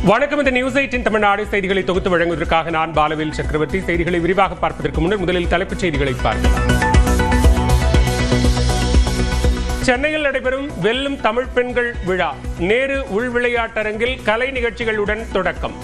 வணக்கம். இந்த நியூஸ் 8 தமிழ்நாடு செய்திகளை தொகுத்து வழங்குவதற்காக நான் பாலவேல் சக்கரவர்த்தி. செய்திகளை விரிவாக பார்ப்பதற்கு முன்னர் முதலில் தலைப்புச் செய்திகளை பார்க்கலாம். சென்னையில் நடைபெறும் வெல்லும் தமிழ் பெண்கள் விழா நேரு உள் விளையாட்டரங்கில் கலை நிகழ்ச்சிகளுடன் தொடக்கம்.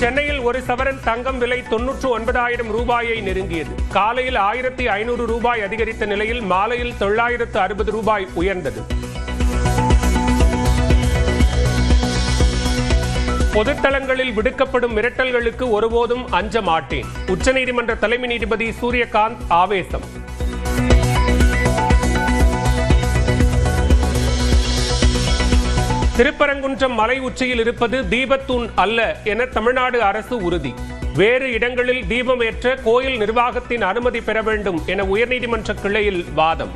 சென்னையில் ஒரு சவரன் தங்கம் விலை 99,000 ரூபாயை நெருங்கியது. காலையில் 1,500 ரூபாய் அதிகரித்த நிலையில் மாலையில் 960 ரூபாய் உயர்ந்தது. பொதுத்தளங்களில் விடுக்கப்படும் மிரட்டல்களுக்கு ஒருபோதும் அஞ்ச மாட்டேன். உச்சநீதிமன்ற தலைமை நீதிபதி சூரியகாந்த் ஆவேசம். திருப்பரங்குன்றம் மலை உச்சியில் இருப்பது தீபத்தூண் அல்ல என தமிழ்நாடு அரசு உறுதி. வேறு இடங்களில் தீபம் ஏற்ற கோயில் நிர்வாகத்தின் அனுமதி பெற வேண்டும் என உயர்நீதிமன்ற கிளையில் வாதம்.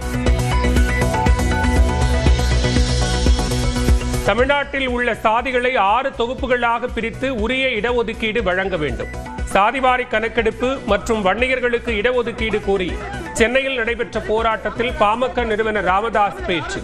தமிழ்நாட்டில் உள்ள சாதிகளை 6 தொகுப்புகளாக பிரித்து உரிய இடஒதுக்கீடு வழங்க வேண்டும். சாதிவாரி கணக்கெடுப்பு மற்றும் வன்னியர்களுக்கு இடஒதுக்கீடு கோரி சென்னையில் நடைபெற்ற போராட்டத்தில் பாமக நிறுவனர் ராமதாஸ் பேச்சு.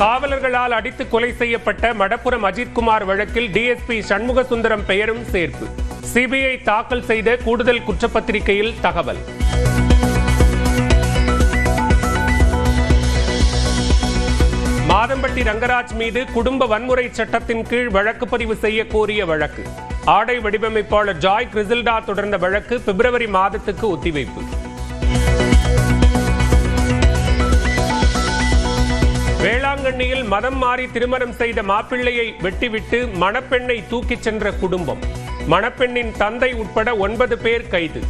காவலர்களால் அடித்து கொலை செய்யப்பட்ட மடப்புரம் அஜித்குமார் வழக்கில் டிஎஸ்பி சண்முக சுந்தரம் பெயரும் சேர்ப்பு. சிபிஐ தாக்கல் செய்த கூடுதல் குற்றப்பத்திரிகையில் தகவல். மாதம்பட்டி ரங்கராஜ் மீது குடும்ப வன்முறை சட்டத்தின் கீழ் வழக்கு பதிவு செய்ய கோரிய வழக்கு. ஆடை வடிவமைப்பாளர் ஜாய் கிறிசில்டா தொடர்ந்த வழக்கு பிப்ரவரி மாதத்துக்கு ஒத்திவைப்பு. வேளாங்கண்ணியில் மதம் மாறி திருமணம் செய்த மாப்பிள்ளையை வெட்டிவிட்டு மணப்பெண்ணை தூக்கிச் சென்ற குடும்பம். மணப்பெண்ணின் தந்தை உட்பட 9 பேர் கைது.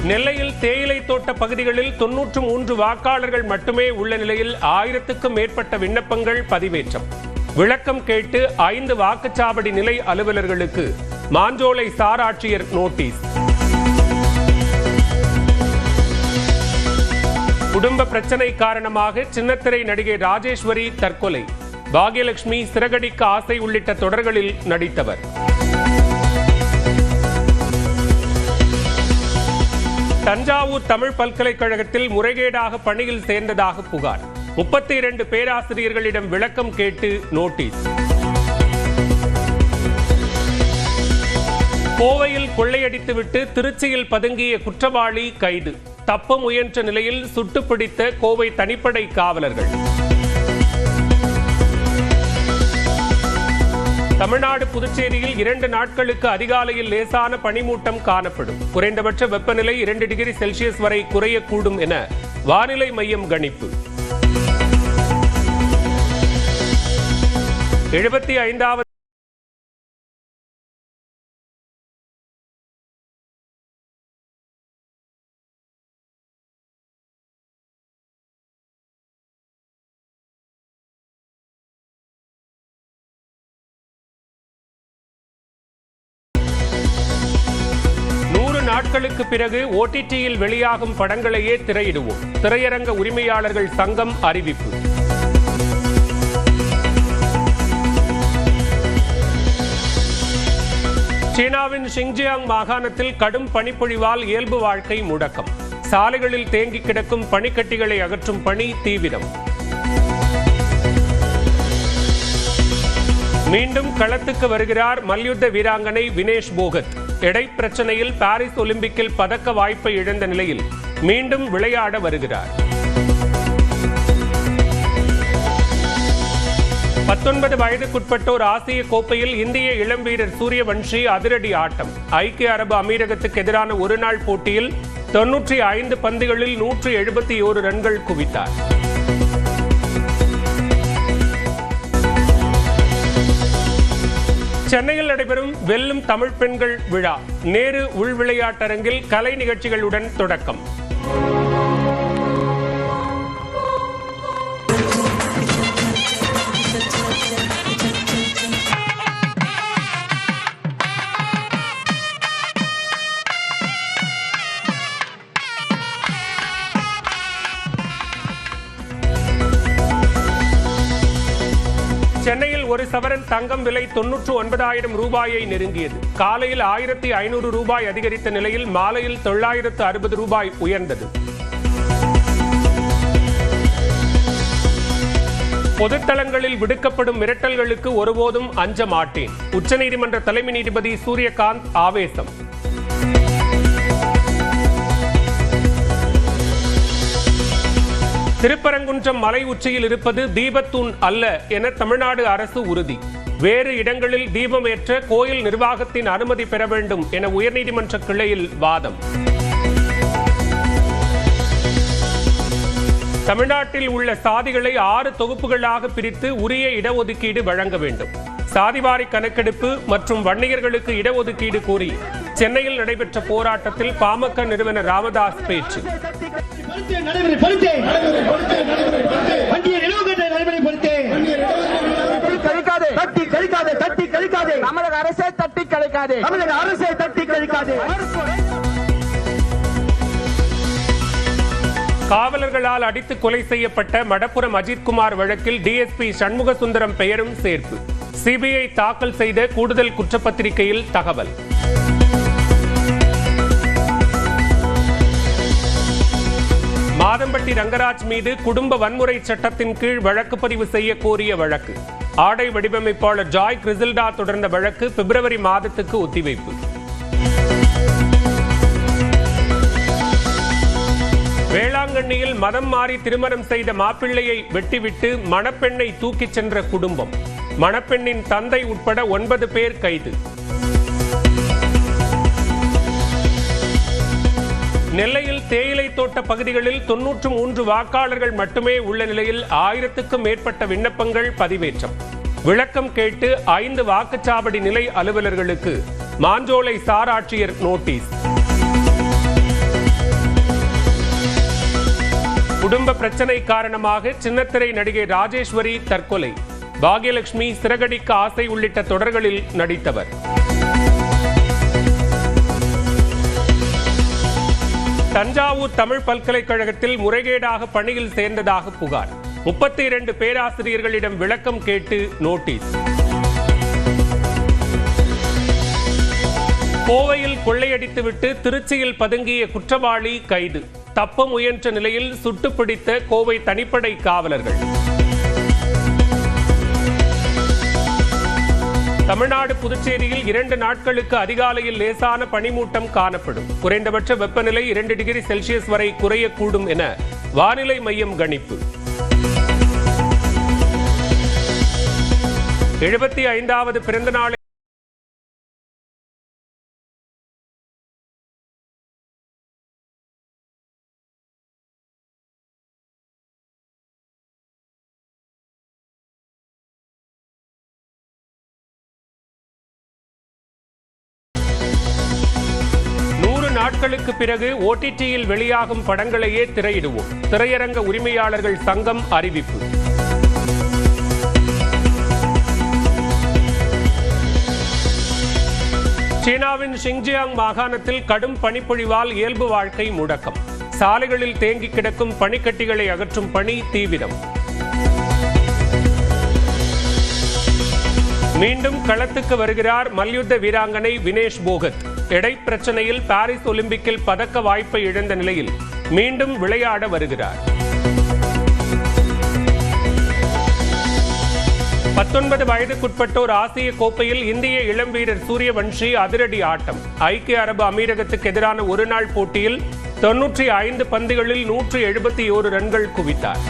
நெல்லையில் தேயிலை தோட்ட பகுதிகளில் 93 வாக்காளர்கள் மட்டுமே உள்ள நிலையில் 1000க்கும் மேற்பட்ட விண்ணப்பங்கள் பதிவேற்றம். விளக்கம் கேட்டு 5 வாக்குச்சாவடி நிலை அலுவலர்களுக்கு மாஞ்சோலை சார் ஆட்சியர் நோட்டீஸ். குடும்ப பிரச்சனை காரணமாக சின்னத்திரை நடிகை ராஜேஸ்வரி தற்கொலை. பாக்யலட்சுமி, சிறகடிக்க ஆசை உள்ளிட்ட தொடர்களில் நடித்தவர். தஞ்சாவூர் தமிழ் பல்கலைக்கழகத்தில் முறைகேடாக பணியில் சேர்ந்ததாக புகார். 32 பேராசிரியர்களிடம் விளக்கம் கேட்டு நோட்டீஸ். கோவையில் கொள்ளையடித்துவிட்டு திருச்சியில் பதுங்கிய குற்றவாளி கைது. தப்ப முயன்ற நிலையில் சுட்டுப்பிடித்த கோவை தனிப்படை காவலர்கள். தமிழ்நாடு புதுச்சேரியில் 2 நாட்களுக்கு அதிகாலையில் லேசான பனிமூட்டம் காணப்படும். குறைந்தபட்ச வெப்பநிலை 2 டிகிரி செல்சியஸ் வரை குறையக்கூடும் என வானிலை மையம் கணிப்பு. 75வது நாட்களுக்கு பிறகு ஓடிடியில் வெளியாகும் படங்களையே திரையிடுவோம். திரையரங்க உரிமையாளர்கள் சங்கம் அறிவிப்பு. சீனாவின் ஷிங்ஜியாங் மாகாணத்தில் கடும் பனிப்பொழிவால் இயல்பு வாழ்க்கை முடக்கம். சாலைகளில் தேங்கி கிடக்கும் பனிக்கட்டிகளை அகற்றும் பணி தீவிரம். மீண்டும் களத்துக்கு வருகிறார் மல்யுத்த வீராங்கனை வினேஷ் போகத். எடை பிரச்சனையில் பாரிஸ் ஒலிம்பிக்கில் பதக்க வாய்ப்பை இழந்த நிலையில் மீண்டும் விளையாட வருகிறார். 19 வயதுக்குட்பட்டோர் ஆசிய கோப்பையில் இந்திய இளம் வீரர் சூரியவன்ஷி அதிரடி ஆட்டம். ஐக்கிய அரபு அமீரகத்துக்கு எதிரான ஒருநாள் போட்டியில் 95 பந்துகளில் 171 ரன்கள் குவித்தார். சென்னையில் நடைபெறும் வெல்லும் தமிழ் பெண்கள் விழா நேரு உள் விளையாட்டரங்கில் கலை நிகழ்ச்சிகளுடன் தொடக்கம். சென்னையில் ஒரு சவரன் தங்கம் விலை 99,000 ரூபாயை நெருங்கியது. காலையில் 1,500 ரூபாய் அதிகரித்த நிலையில் மாலையில் 960 ரூபாய் உயர்ந்தது. பொதுத்தளங்களில் விடுக்கப்படும் மிரட்டல்களுக்கு ஒருபோதும் அஞ்ச மாட்டேன். உச்சநீதிமன்ற தலைமை நீதிபதி சூரியகாந்த் ஆவேசம். திருப்பரங்குன்றம் மலை உச்சியில் இருப்பது தீபத்தூண் அல்ல என தமிழ்நாடு அரசு உறுதி. வேறு இடங்களில் தீபம் ஏற்ற கோயில் நிர்வாகத்தின் அனுமதி பெற வேண்டும் என உயர்நீதிமன்ற கிளையில் வாதம். தமிழ்நாட்டில் உள்ள சாதிகளை 6 தொகுப்புகளாக பிரித்து உரிய இடஒதுக்கீடு வழங்க வேண்டும். சாதிவாரி கணக்கெடுப்பு மற்றும் வன்னியர்களுக்கு இடஒதுக்கீடு கோரி சென்னையில் நடைபெற்ற போராட்டத்தில் பாமக நிறுவனர் ராமதாஸ் பேச்சு. காவலர்களால் அடித்து கொலை செய்யப்பட்ட மடப்புரம் அஜித்குமார் வழக்கில் டிஎஸ்பி சண்முக சுந்தரம் பெயரும் சேர்ப்பு. சிபிஐ தாக்கல் செய்த கூடுதல் குற்றப்பத்திரிகையில் தகவல். மாதம்பட்டி ரங்கராஜ் மீது குடும்ப வன்முறை சட்டத்தின் கீழ் வழக்கு பதிவு செய்ய கோரிய வழக்கு. ஆடை வடிவமைப்பாளர் ஜாய் கிறிசில்டா தொடர்ந்த வழக்கு பிப்ரவரி மாதத்துக்கு ஒத்திவைப்பு. வேளாங்கண்ணியில் மதம் மாறி திருமணம் செய்த மாப்பிள்ளையை வெட்டிவிட்டு மணப்பெண்ணை தூக்கிச் சென்ற குடும்பம். மணப்பெண்ணின் தந்தை உட்பட 9 பேர் கைது. நெல்லையில் தேயிலை தோட்ட பகுதிகளில் 93 வாக்காளர்கள் மட்டுமே உள்ள நிலையில் 1000க்கும் மேற்பட்ட விண்ணப்பங்கள் பதிவேற்றம். விளக்கம் கேட்டு 5 வாக்குச்சாவடி நிலை அலுவலர்களுக்கு மாஞ்சோலை சார் ஆட்சியர் நோட்டீஸ். குடும்ப பிரச்சனை காரணமாக சின்னத்திரை நடிகை ராஜேஸ்வரி தற்கொலை. பாக்யலட்சுமி, சிறகடிக்க ஆசை உள்ளிட்ட தொடர்களில் நடித்தவர். தஞ்சாவூர் தமிழ் பல்கலைக்கழகத்தில் முறைகேடாக பணியில் சேர்ந்ததாக புகார். 32 பேராசிரியர்களிடம் விளக்கம் கேட்டு நோட்டீஸ். கோவையில் கொள்ளையடித்துவிட்டு திருச்சியில் பதுங்கிய குற்றவாளி கைது. தப்ப முயன்ற நிலையில் சுட்டுப்பிடித்த கோவை தனிப்படை காவலர்கள். தமிழ்நாடு புதுச்சேரியில் 2 நாட்களுக்கு அதிகாலையில் லேசான பனிமூட்டம் காணப்படும். குறைந்தபட்ச வெப்பநிலை 2 டிகிரி செல்சியஸ் வரை குறையக்கூடும் என வானிலை மையம் கணிப்பு. 75வது பிறந்த நாளை நாட்களுக்கு பிறகு ஓடிடியில் வெளியாகும் படங்களையே திரையிடுவோம். திரையரங்க உரிமையாளர்கள் சங்கம் அறிவிப்பு. சீனாவின் ஷிங்ஜியாங் மாகாணத்தில் கடும் பனிப்பொழிவால் இயல்பு வாழ்க்கை முடக்கம். சாலைகளில் தேங்கி கிடக்கும் பனிக்கட்டிகளை அகற்றும் பணி தீவிரம். மீண்டும் களத்துக்கு வருகிறார் மல்யுத்த வீராங்கனை வினேஷ் போகத். எடை பிரச்சனையில் பாரிஸ் ஒலிம்பிக்கில் பதக்க வாய்ப்பை இழந்த நிலையில் மீண்டும் விளையாட வருகிறார். 19 வயதுக்குட்பட்டோர் ஆசிய கோப்பையில் இந்திய இளம் வீரர் சூரியவன்ஷி அதிரடி ஆட்டம். ஐக்கிய அரபு அமீரகத்துக்கு எதிரான ஒருநாள் போட்டியில் 95 பந்துகளில் 171 ரன்கள் குவித்தார்.